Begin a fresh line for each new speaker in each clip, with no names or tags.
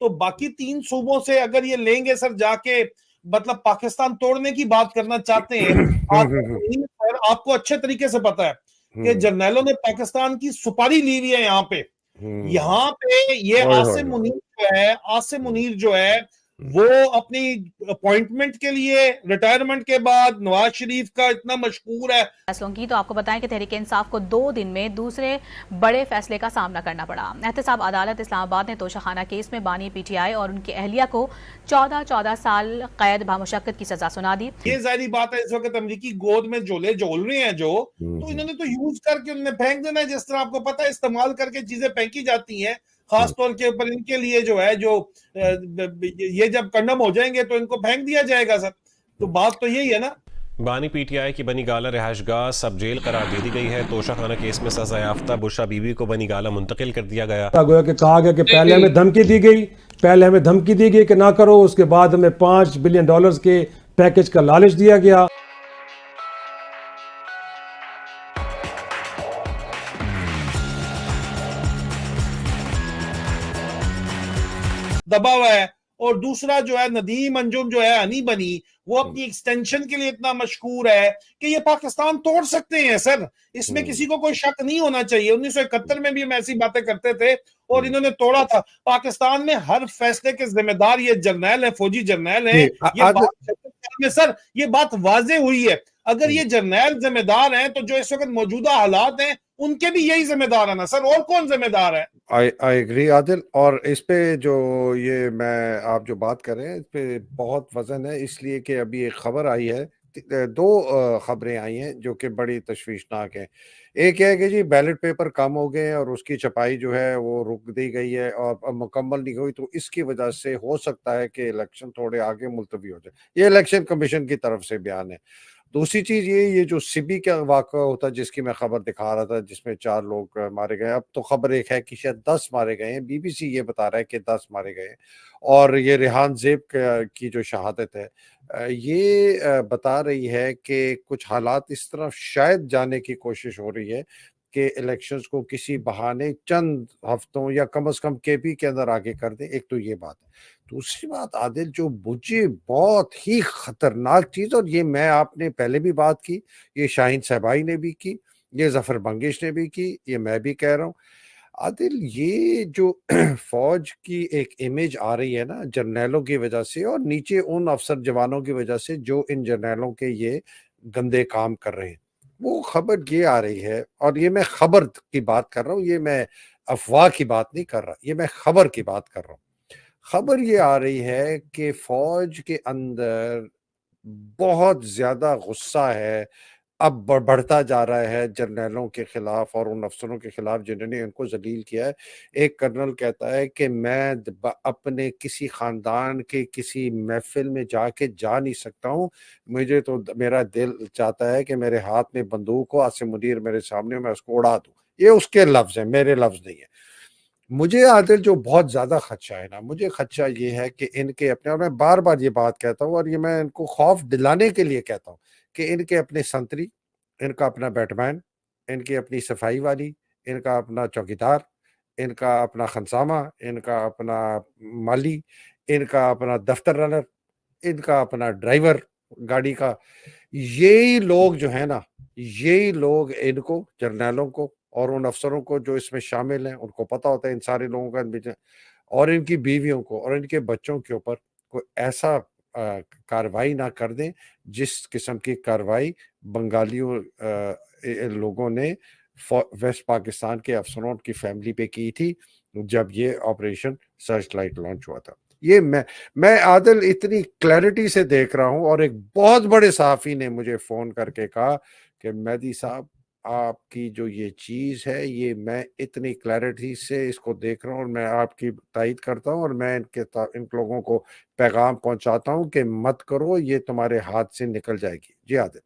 तो बाकी 3 सूबों से अगर ये लेंगे सर जाके, मतलब पाकिस्तान तोड़ने की बात करना चाहते हैं। सर आपको अच्छे तरीके से पता है कि जर्नैलों ने पाकिस्तान की सुपारी ली हुई है यहाँ पे ये आसिम मुनीर जो है, आसिम मुनीर जो है वो अपनी अपॉइंटमेंट के लिए रिटायरमेंट के बाद नवाज शरीफ का इतना मशहूर है
फैसलों की। तो आपको बताएं कि तहरीक इंसाफ को 2 दिन में दूसरे बड़े फैसले का सामना करना पड़ा। एहतसाब अदालत इस्लामाबाद ने तोशाखाना केस में बानी पीटीआई और उनकी अहलिया को 14 साल कैद बामुशक्कत की सजा सुना दी।
ये जाहिर बात है इस वक्त अमरीकी गोद में झोले झोल रहे हैं जो, तो इन्होंने तो यूज करके उन्हें फेंक देना है। जिस तरह आपको पता है इस्तेमाल करके चीजें फेंकी जाती हैं, खास तौर के ऊपर इनके लिए जो है, जो ये जब कंडम हो जाएंगे तो इनको फेंक दिया जाएगा सर। तो बात तो यही है ना।
बानी पीटीआई की बनी गाला रिहायशगाह सब जेल करार दे दी गई है। तोशाखाना केस में सजा याफ्ता बुशरा बीबी को बनी गाला मुंतकिल कर दिया गया।
गोया कि कहा गया कि पहले हमें धमकी दी गई, कि ना करो, उसके बाद हमें $5 बिलियन के पैकेज का लालच दिया गया।
दबा हुआ है। और दूसरा जो है नदीम अंजुम जो है हनी बनी, वो अपनी एक्सटेंशन के लिए इतना मशहूर है कि ये पाकिस्तान तोड़ सकते हैं सर, इसमें किसी को कोई शक नहीं होना चाहिए। 1971 में भी हम ऐसी बातें करते थे और इन्होंने तोड़ा था। पाकिस्तान में हर फैसले के जिम्मेदार ये जर्नैल है, फौजी जर्नैल है। ये बात में सर ये बात वाजे हुई है। अगर ये जर्नैल जिम्मेदार हैं तो जो इस वक्त मौजूदा हालात हैं उनके भी यही जिम्मेदार है ना सर, और कौन जिम्मेदार है?
I agree Adil. और इस पे जो ये मैं आप जो बात कर रहे हैं इस पे बहुत वजन है, इसलिए कि अभी एक खबर आई है, 2 खबरें आई हैं जो कि बड़ी तशवीशनाक हैं। एक है कि जी बैलेट पेपर कम हो गए और उसकी छपाई जो है वो रुक दी गई है और मुकम्मल नहीं हुई, तो इसकी वजह से हो सकता है कि इलेक्शन थोड़े आगे मुलतवी हो जाए। ये इलेक्शन कमीशन की तरफ से बयान है। दूसरी चीज ये जो सिबी का वाक़ा होता जिसकी मैं खबर दिखा रहा था जिसमें 4 लोग मारे गए, अब तो खबर एक है कि शायद 10 मारे गए हैं। बीबीसी ये बता रहा है कि 10 मारे गए हैं। और ये रेहान ज़ेब की जो शहादत है ये बता रही है कि कुछ हालात इस तरफ शायद जाने की कोशिश हो रही है कि इलेक्शंस को किसी बहाने चंद हफ्तों या कम से कम केपी के अंदर आगे कर दें। एक तो ये बात है। दूसरी बात आदिल जो मुझे बहुत ही खतरनाक चीज, और ये मैं आपने पहले भी बात की, ये शाहीन साहबाई ने भी की, ये जफर बंगिश ने भी की, ये मैं भी कह रहा हूँ आदिल, ये जो फौज की एक इमेज आ रही है ना जर्नैलों की वजह से और नीचे उन अफसर जवानों की वजह से जो इन जर्नैलों के ये गंदे काम कर रहे हैं, वो खबर ये आ रही है। और ये मैं खबर की बात कर रहा हूँ, ये मैं अफवाह की बात नहीं कर रहा, ये मैं खबर की बात कर रहा हूँ। खबर ये आ रही है कि फौज के अंदर बहुत ज्यादा गुस्सा है, अब बढ़ता जा रहा है जर्नैलों के खिलाफ और उन अफसरों के खिलाफ जिन्होंने इनको जलील किया है। एक कर्नल कहता है कि मैं अपने किसी खानदान के किसी महफिल में जाके जा नहीं सकता हूँ, मुझे तो मेरा दिल चाहता है कि मेरे हाथ में बंदूक हो, आसिम मुनीर मेरे सामने, मैं उसको उड़ा दूँ। ये उसके लफ्ज है, मेरे लफ्ज नहीं है। मुझे आदिल जो बहुत ज्यादा खदशा है ना, मुझे खदशा ये है कि इनके अपने, और मैं बार बार ये बात कहता हूँ और ये मैं इनको खौफ दिलाने के लिए कहता हूँ कि इनके अपने संतरी, इनका अपना बैटमैन, इनकी अपनी सफाई वाली, इनका अपना चौकीदार, इनका अपना खनसामा, इनका अपना माली, इनका अपना दफ्तर रनर, इनका अपना ड्राइवर गाड़ी का, यही लोग जो है ना, यही लोग इनको जर्नैलों को और उन अफसरों को जो इसमें शामिल हैं उनको पता होता है इन सारे लोगों का, और इनकी बीवियों को और इनके बच्चों के ऊपर कोई ऐसा कार्रवाई ना कर दें जिस किस्म की कार्रवाई बंगालियों लोगों ने वेस्ट पाकिस्तान के अफसरों की फैमिली पे की थी जब ये ऑपरेशन सर्च लाइट लॉन्च हुआ था। ये मैं आदिल इतनी क्लैरिटी से देख रहा हूं, और एक बहुत बड़े सहाफी ने मुझे फोन करके कहा कि मेहदी साहब आपकी जो ये चीज है ये मैं इतनी क्लैरिटी से इसको देख रहा हूँ और मैं आपकी तायद करता हूँ और मैं इन लोगों को पैगाम पहुंचाता हूँ कि मत करो, ये तुम्हारे हाथ से निकल जाएगी। जी आदिल।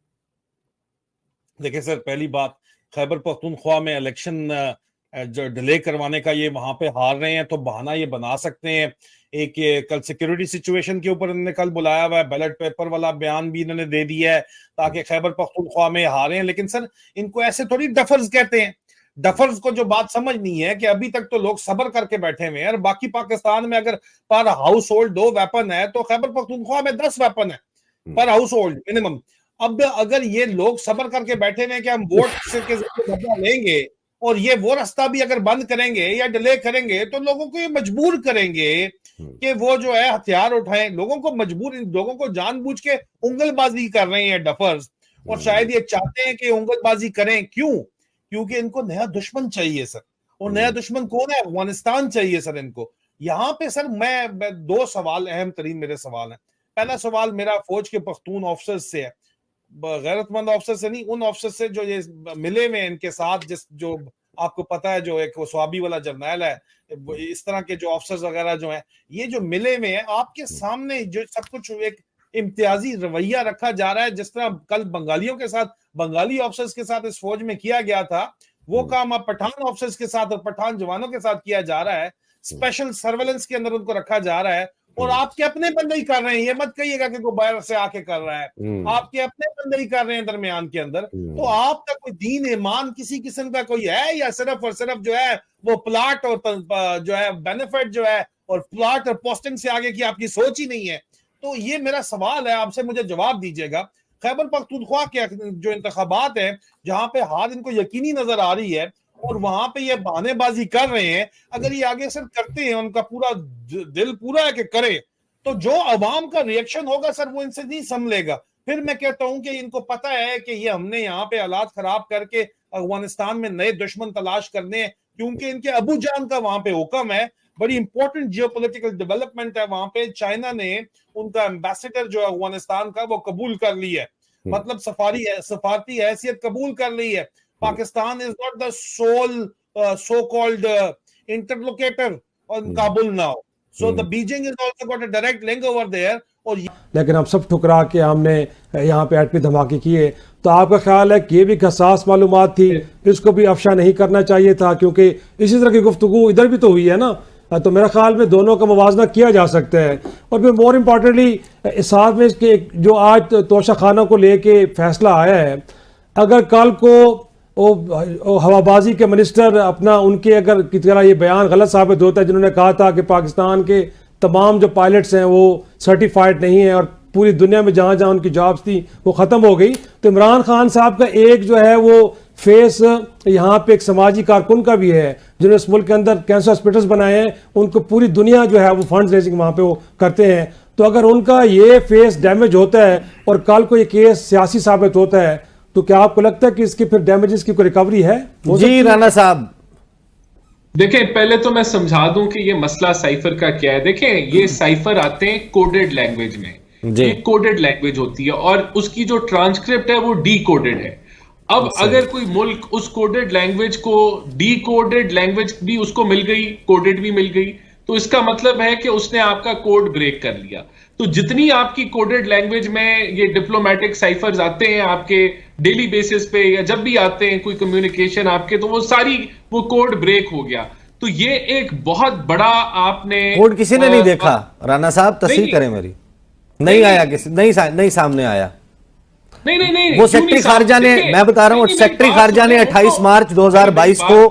देखिए सर, पहली बात, खैबर पख्तूनख्वा में इलेक्शन जो डिले करवाने का ये वहां पे हार रहे हैं तो बहाना ये बना सकते हैं। एक ये कल सिक्योरिटी सिचुएशन के ऊपर इन्होंने कल बुलाया हुआ है, बैलेट पेपर वाला बयान भी इन्होंने दे दिया है ताकि खैबर पख्तूनख्वा में हारे हैं। लेकिन सर इनको ऐसे थोड़ी डफर्स कहते हैं, डफर्स को जो बात समझनी है कि अभी तक तो लोग सब्र करके बैठे हुए हैं, और बाकी पाकिस्तान में अगर पर हाउस होल्ड 2 वेपन है तो खैबर पख्तूनख्वा में 10 वेपन है पर हाउस होल्ड मिनिमम। अब अगर ये लोग सब्र करके बैठे हुए कि हम वोट के बदला लेंगे और ये वो रास्ता भी अगर बंद करेंगे या डिले करेंगे तो लोगों को ये मजबूर करेंगे कि वो जो है हथियार उठाएं। लोगों को मजबूर, लोगों को जानबूझ के उंगलबाजी कर रहे हैं डफर्स, और शायद ये चाहते हैं कि उंगलबाजी करें। क्यों? क्योंकि इनको नया दुश्मन चाहिए सर, और नया दुश्मन कौन है? अफगानिस्तान चाहिए सर इनको। यहाँ पे सर मैं 2 सवाल अहम तरीन मेरे सवाल हैं। पहला सवाल मेरा फौज के पख्तून ऑफिसर्स से है, गैरतमंद ऑफिसर से नहीं, उन ऑफिसर से जो ये मिले में इनके साथ, जो आपको पता है जो एक स्वाबी वाला जर्नैल है, इस तरह के जो ऑफिसर्स वगैरह जो हैं, ये जो मिले में है आपके सामने जो सब कुछ एक इम्तियाजी रवैया रखा जा रहा है, जिस तरह कल बंगालियों के साथ, बंगाली ऑफिसर्स के साथ इस फौज में किया गया था, वो काम अब पठान ऑफिसर्स के साथ और पठान जवानों के साथ किया जा रहा है। स्पेशल सर्वेलेंस के अंदर उनको रखा जा रहा है, और आपके अपने बंदे ही कर रहे हैं। ये मत कहिएगा कि कोई बाहर से आके कर रहा है, आपके अपने बंदे ही कर रहे हैं दरमियान के अंदर। तो आपका कोई दीन ईमान किसी किस्म का कोई है, या सिर्फ और सिर्फ जो है वो प्लाट और जो है बेनिफिट जो है, और प्लाट और पोस्टिंग से आगे की आपकी सोच ही नहीं है? तो ये मेरा सवाल है आपसे, मुझे जवाब दीजिएगा। खैबर पख्तूनख्वा के जो इंतखाबात है, जहां पे हार इनको यकीनी नजर आ रही है और वहां पे ये बहानेबाजी कर रहे हैं, अगर ये आगे सर करते हैं, उनका पूरा दिल पूरा है कि करे, तो जो अवाम का रिएक्शन होगा सर वो इनसे नहीं संभलेगा। फिर मैं कहता हूं कि इनको पता है कि ये हमने यहाँ पे हालात खराब करके अफगानिस्तान में नए दुश्मन तलाश करने हैं, क्योंकि इनके अबू जान का वहां पे हुक्म है। बड़ी इंपॉर्टेंट जियोपॉलिटिकल डेवलपमेंट है वहां पे। चाइना ने उनका एम्बेसडर जो है अफगानिस्तान का वो कबूल कर ली है, मतलब सफारती हैसियत कबूल कर ली है। Pakistan is not the so called interlocutor on Kabul now, so the Beijing is also got a direct link over there. और
लेकिन हम सब ठुकरा के हमने यहाँ पे एटमी धमाके किए, तो आपका ख्याल है कि ये भी हसास मालूमात थी, इसको भी अफशा नहीं करना चाहिए था? क्योंकि इसी तरह की गुफ्तगू इधर भी तो हुई है ना, तो मेरा ख्याल में दोनों का मुवाजना किया जा सकता है। और फिर मोर इम्पॉर्टेंटली साथ में इसके जो आज तोशा खाना को लेके फैसला आया है, अगर कल को वो हवाबाजी के मिनिस्टर अपना उनके अगर की तरह ये बयान गलत साबित होता है, जिन्होंने कहा था कि पाकिस्तान के तमाम जो पायलट्स हैं वो सर्टिफाइड नहीं है और पूरी दुनिया में जहाँ जहाँ उनकी जॉब्स थी वो ख़त्म हो गई, तो इमरान खान साहब का एक जो है वो फेस यहाँ पे एक समाजी कारकुन का भी है, जिन्होंने इस मुल्क के अंदर कैंसर हॉस्पिटल्स बनाए हैं, उनको पूरी दुनिया जो है वो फंड रेजिंग वहाँ पे वो करते हैं। तो अगर उनका ये फेस डैमेज होता है और कल को ये केस सियासी साबित होता है, तो क्या आपको लगता है कि इसकी फिर डैमेजेस की कोई रिकवरी है?
जी राना साहब,
देखें पहले तो मैं समझा दूं कि ये मसला साइफर का क्या है। देखें ये साइफर आते हैं कोडेड लैंग्वेज में, ये कोडेड लैंग्वेज होती है और उसकी जो ट्रांसक्रिप्ट है वो डी कोडेड है। अब अगर कोई मुल्क उस कोडेड लैंग्वेज को डी कोडेड लैंग्वेज भी उसको मिल गई, कोडेड भी मिल गई, तो इसका मतलब है कि उसने आपका कोड ब्रेक कर लिया। तो जितनी आपकी कोडेड लैंग्वेज में ये डिप्लोमेटिक साइफर्स आते हैं आपके डेली बेसिस पे या जब भी आते हैं कोई कम्युनिकेशन आपके, तो वो सारी वो कोड ब्रेक हो गया। तो ये एक बहुत बड़ा आपने
कोड किसी ने नहीं देखा राना साहब, तस्दीक करें मेरी, नहीं आया किसी, नहीं सामने आया।
नहीं
वो सेक्रेटरी खारजा ने, मैं बता रहा हूँ, सेक्रेटरी खारजा ने 28 मार्च 2022 को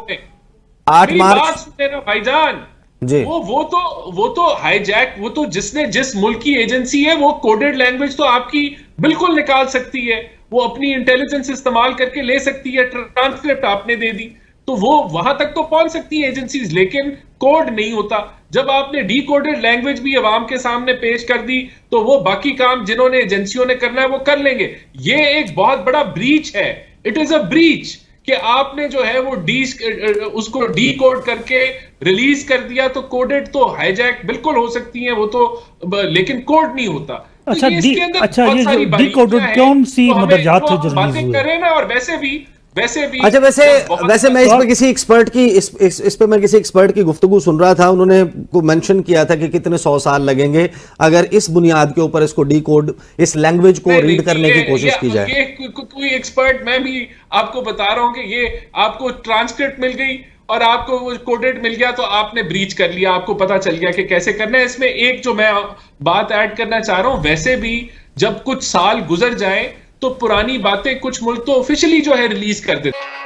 8 मार्च
भाईजान
जी
वो तो हाईजैक, वो तो जिस मुल्क की एजेंसी है वो कोडेड लैंग्वेज तो आपकी बिल्कुल निकाल सकती है, वो अपनी इंटेलिजेंस इस्तेमाल करके ले सकती है, ट्रांसक्रिप्ट आपने दे दी तो वो वहां तक तो पहुंच सकती है एजेंसीज, लेकिन कोड नहीं होता। जब आपने डी कोडेड लैंग्वेज भी अवाम के सामने पेश कर दी तो वो बाकी काम जिन्होंने एजेंसियों ने करना है वो कर लेंगे। ये एक बहुत बड़ा ब्रीच है, इट इज अ ब्रीच कि आपने जो है वो उसको डी कोड करके रिलीज कर दिया। तो कोडेड तो हाईजैक बिल्कुल हो सकती है वो तो, लेकिन कोड नहीं होता।
अच्छा
तो
अच्छा ये जो डी कोडेड कौन सी मदरजात थे जो
बातें करें ना, और वैसे भी
अच्छा वैसे मैं इसमें किसी एक्सपर्ट की इस पे मैं किसी एक्सपर्ट की गुफ्तगू सुन रहा था, उन्होंने को मेंशन किया था कि कितने 100 साल लगेंगे अगर इस बुनियाद के ऊपर इसको डी कोड, इस लैंग्वेज को रीड करने की कोशिश की जाए।
ये कोई एक्सपर्ट, मैं भी आपको बता रहा हूं कि ये आपको ट्रांसक्रिप्ट मिल गई और आपको वो कोडेड मिल गया तो आपने ब्रीच कर लिया, आपको पता चल गया कि कैसे करना है। इसमें एक जो मैं बात ऐड करना चाह रहा हूं, वैसे भी जब कुछ साल गुजर जाए तो पुरानी बातें कुछ मुल्क तो ऑफिशियली जो है रिलीज कर देते हैं।